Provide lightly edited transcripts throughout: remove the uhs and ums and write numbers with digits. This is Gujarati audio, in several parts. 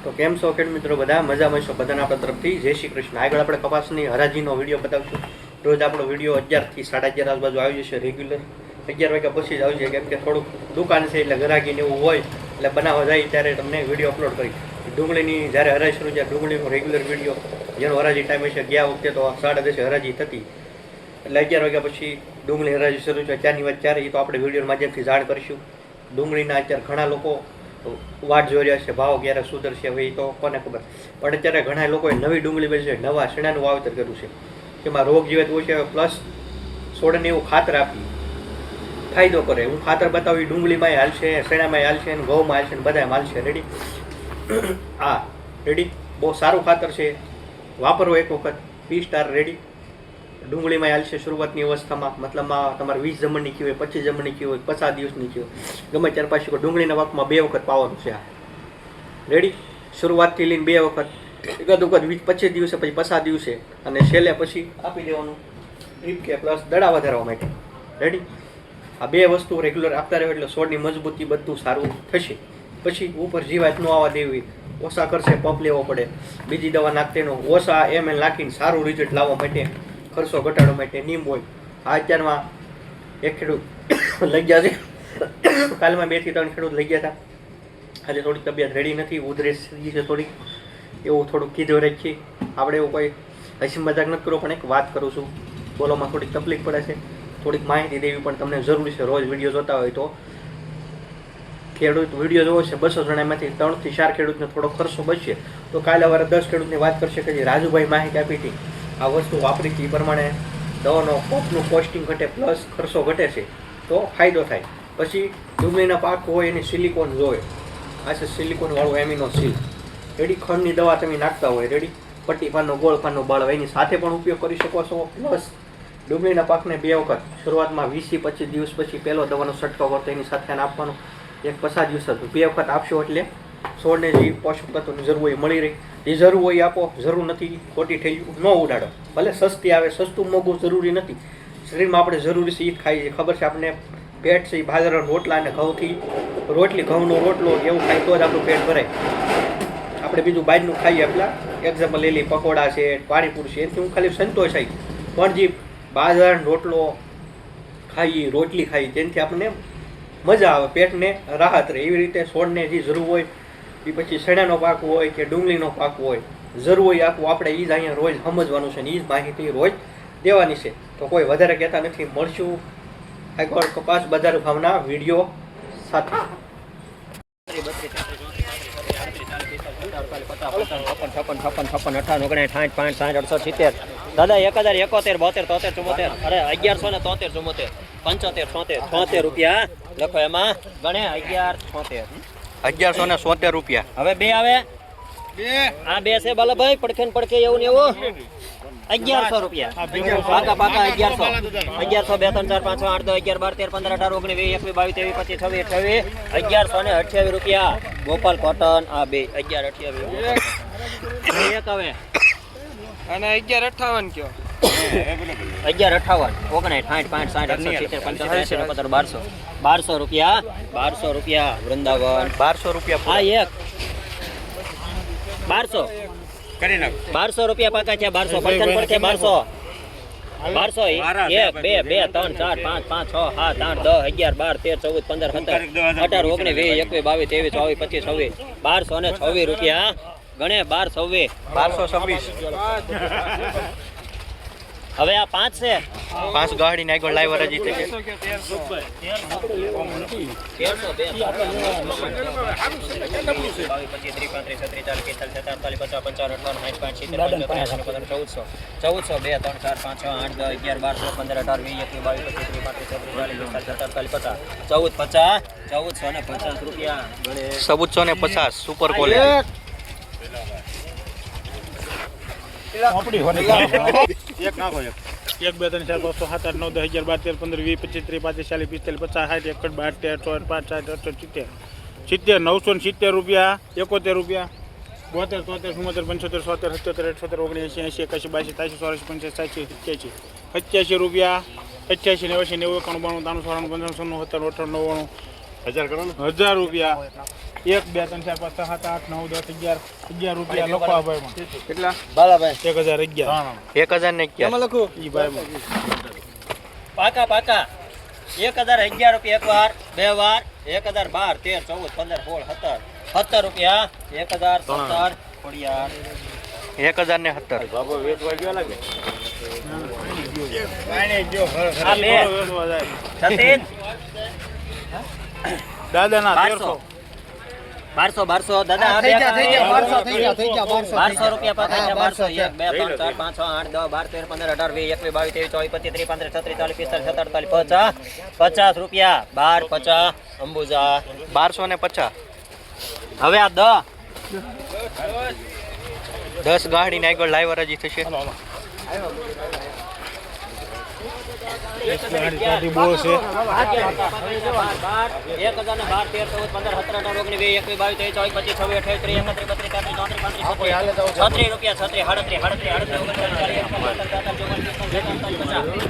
તો કેમ છો ખેડૂત મિત્રો? બધા મજામાં છો? બધાના આપણા તરફથી જય શ્રી કૃષ્ણ. આગળ આપણે કપાસની હરાજીનો વિડીયો બતાવશું. રોજ આપણો વિડીયો 11 થી 11:30 આજુબાજુ આવી જશે. રેગ્યુલર 11 વાગ્યા પછી જ આવી જાય, કેમ કે થોડુંક દુકાન છે એટલે ગ્રાહકીને એવું હોય એટલે બનાવવા જાય ત્યારે તમને વિડીયો અપલોડ કરી. ડુંગળીની જ્યારે હરાજી શરૂ થાય, ડુંગળીનો રેગ્યુલર વિડીયો જેનો હરાજી ટાઈમ હશે. ગયા વખતે તો 10:30 હરાજી થતી, એટલે 11 વાગ્યા પછી ડુંગળી હરાજી શરૂ થાય. ત્યાંની વાત ત્યારે એ તો આપણે વિડીયો માધ્યમથી જાણ કરીશું. ડુંગળીના અત્યારે ઘણા લોકો વાટ જોઈ રહ્યા છે, ભાવ ક્યારે સુધરશે હવે એ તો કોને ખબર. પણ અત્યારે ઘણા લોકોએ નવી ડુંગળી બેસે છે, નવા શેણાનું વાવેતર કર્યું છે, જેમાં રોગ જીવાત ઓછી આવે, પ્લસ છોડને એવું ખાતર આપી ફાયદો કરે. હું ખાતર બતાવી, ડુંગળીમાં હાલશે, શેણામાં હાલશે, અને ઘઉંમાં હાલશે, ને બધામાં હાલશે. રેડી? હા રેડી. બહુ સારું ખાતર છે, વાપરવો એક વખત. P star ready. ડુંગળીમાં હાલશે શરૂઆતની અવસ્થામાં, મતલબમાં તમારે 20 જમણની કી હોય, 25 જમણની કી હોય, 50 દિવસની કી હોય, ગમે ત્યાર પાછી ડુંગળીના પાકમાં 2 વખત પાવાનું છે. આ રેડી. શરૂઆતથી લઈને 2 વખત, એકાદ વખત 25 દિવસે, પછી 50 દિવસે, અને છેલ્લે પછી આપી દેવાનું ડ્રીપ કે પ્લસ દડા વધારવા માટે. રેડી. આ 2 વસ્તુ રેગ્યુલર આપતા રહો એટલે છોડની મજબૂતી બધું સારું થશે. પછી ઉપર જીવાત ન આવવા દેવી, ઓછા કરશે, પંપ લેવો પડે, બીજી દવા નાખતેનો ઓછા ml નાખીને સારું રિઝલ્ટ લાવવા માટે, ખર્ચો ઘટાડવા માટે નીમ હોય. આ અત્યારમાં એક ખેડૂત લઈ ગયા છે, કાલમાં 2 થી 3 ખેડૂત લઈ ગયા હતા. આજે થોડીક તબિયત રેડી નથી, ઉધરસ થઈ છે થોડીક, એવું થોડુંક કીધું રાખીએ. આપણે એવું કોઈ હસી મજાક નથી કરો, પણ એક વાત કરું છું, બોલવામાં થોડીક તકલીફ પડે છે, થોડીક માહિતી દેવી પણ તમને જરૂરી છે. રોજ વિડીયો જોતા હોય તો ખેડૂત વિડીયો જોવો છે, 200 જણામાંથી 3 થી 4 ખેડૂતને થોડો ખર્ચો બચશે. તો કાલે અમારે 10 ખેડૂતની વાત કરશે કે જે રાજુભાઈ માહિતી આપી હતી, આ વસ્તુ વાપરી હતી, એ પ્રમાણે દવાનો પંપનું કોસ્ટિંગ ઘટે, પ્લસ ખર્ચો ઘટે છે, તો ફાયદો થાય. પછી ડુંગળીના પાક હોય એની સિલિકોન જોઈએ, આ છે સિલિકોનવાળું એમિનો સીલ. રેડી. ખંડની દવા તમે નાખતા હોય, રેડી, પટ્ટી પાનનો ગોળ પાનનો બાળવા એની સાથે પણ ઉપયોગ કરી શકો છો. પ્લસ ડુંગળીના પાકને 2 વખત, શરૂઆતમાં 20 થી 25 દિવસ પછી પહેલો દવાનો છંટકાવ કરતો એની સાથે આપવાનો, એક 50 દિવસ 2 વખત આપશો એટલે છોડને જે પોષક તત્વોની જરૂર હોય મળી રહે. જે જરૂર હોય આપો, જરૂર નથી ખોટી થઈ ન ઉડાડો. ભલે સસ્તી આવે, સસ્તું મોંઘું જરૂરી નથી. શરીરમાં આપણે જરૂરી છે એ જ ખાઈએ છીએ, ખબર છે આપણને. પેટ છે એ બાજરાના રોટલા અને ઘઉંથી રોટલી, ઘઉંનો રોટલો એવું ખાય તો જ આપણું પેટ ભરાય. આપણે બીજું બહારનું ખાઈએ, એટલા એક્ઝામ્પલ લઈ લઈએ, પકોડા છે, પાણીપુરી છે, એનાથી હું ખાલી સંતોષ થાય. પણ જે બાજરાનો રોટલો ખાઈએ, રોટલી ખાઈએ, તેનાથી આપણને મજા આવે, પેટને રાહત રહે. એવી રીતે છોડને જે જરૂર હોય એ, પછી શેણાનો પાક હોય કે ડુંગળીનો પાક હોય, જરૂર હોય આપવું, આપણે એ જ અહીંયા રોજ સમજવાનું છે, ને એ જ માહિતી રોજ દેવાની છે. તો કોઈ વધારે કહેતા નથી. મળશું આગળ કપાસ બજાર ભાવના વિડીયો સાથે. દાદા 1071 72 73 74 અરે 1173 74 75 76 રૂપિયા લખો. એમાં ગણે 1176 રૂપિયા. હવે 2 આવે, આ 2 છે બાલાભાઈ, પડખે ને પડખે એવું ને એવું 1100 રૂપિયા પાકા પાકા. 1100 2 3 4 5 6 8 10 11 12 13 15 18 19 20 21 22 23 26 1128 રૂપિયા. ગોપાલ કોટન આ 2 1128 એક આવે અને 1158 કયો 1158 59 60 65 60 70 1200 રૂપિયા. 1200 રૂપિયા વૃંદાવન. 1200 રૂપિયા. આ એક 1200 કરી નાખ. 1200 રૂપિયા પાકા છે. 1200 પડખે પડખે 1200 1 2 2 3 4 5 5 6 7 8 10 11 12 13 14 15 17 18 19 20 21 22 23 24 25 26 1226 રૂપિયા ગણે. 1226. હવે આ 5 છે, 5 ગાડીને આગળ લાઈવ હરાજી થઈ છે. 1450 રૂપિયા. 1450 સુપર ક્વોલિટી. એક નાખો. 1 2 3 4 5 6 7 8 9 10 11 12 13 15 20 25 30 45 46 50 61 62 63 64 65 70 970 રૂપિયા. 71 રૂપિયા. 72 73 74 75 77 78 79 80 81 82 83 84 85 87 રૂપિયા. 88 90 90 91 92 93 94 95 96 97 98 99 1000 કરો ને 1000 રૂપિયા. 1 2 3 4 5 6 7 8 9 10 11 રૂપિયા લખો આ ભાઈમાં કેટલા? 1011 1011 લખું? ઈ ભાઈમાં પાકા 1011 રૂપિયા એક વાર, બે વાર, 1012, 13, 14, 15, 16, 17 રૂપિયા, 1017 ખોડિયાર. 1017 બાબો વેચવા ગયો લાગે. આ બે સતીન દાદાના 1200 1200 દાદા આ બે થઈ ગયા 1200 રૂપિયા પાકા છે. 1200 1 2 3 4 5 6 8 10 12 13 15 18 20 21 22 23 24 25 30 40 45 46 47 50 રૂપિયા 12 50 અંબુજા 1250 હવે આ 10 ગાડીને આગળ લાઈવ હરાજી થશે. ગાડી બહુ છે.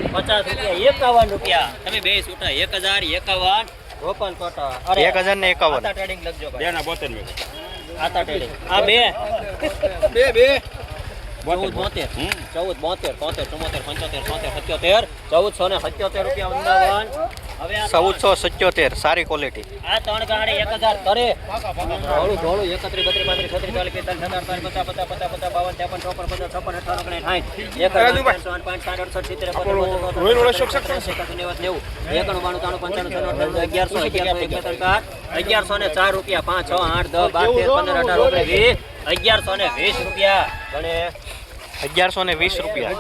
51 રૂપિયા તમે બે છૂટા 1051 રોપન કોટા. અરે 1051 આતા ટ્રેડિંગ લખજો ભાઈ. બેના 72 આતા ટ્રેડિંગ આ બે 14 72 73 74 75 77 રૂપિયા વૃંદાવન. હવે આ 1477 સારી ક્વોલિટી. આ ત્રણ ગાડી 1000 કરે ધોળું 31 32 33 34 45 46 1104 રૂપિયા 5 6 8 10 12 13 15 18 19 20 1120 રૂપિયા ગણે 1120 રૂપિયા.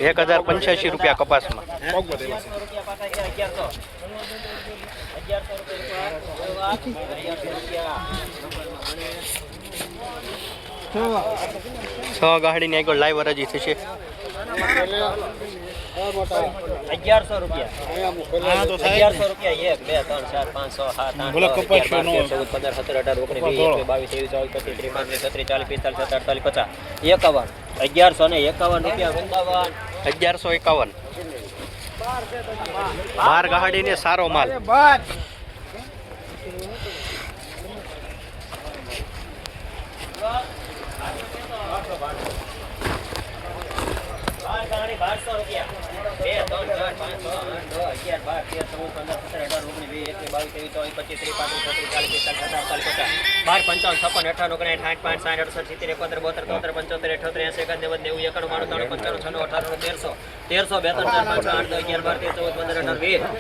1085 રૂપિયા કપાસમાં. 6 ગાડીની આગળ લાઈવ હરાજી થશે. 1100 રૂપિયા. આ તો થાય 1100 રૂપિયા 1 2 3 4 5 6 7 8 બોલો કપાસ 9 10 11 12 13 14 15 16 17 18 19 20 21 23 24 25 30 41 1151 12 ગાડીને સારો માલ. ગાડી 1200 રૂપિયા 2 3 4 5 6 8 10 11 12 13 14 15 16 17 18 19 20 21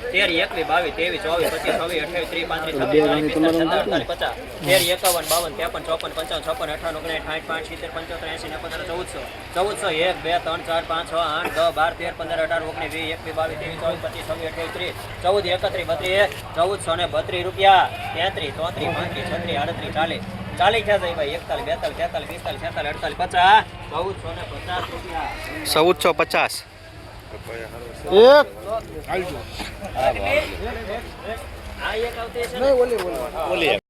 23 25 26 27 28 59 60 61 58 59 60 1432 રૂપિયા 33 34 35 36 38 40 40 થયા જાય ભાઈ 41 42 43 45 46 47 18 રૂપિયા 1450 એક હાલજો આ એક આવતી છે ને? ઓલી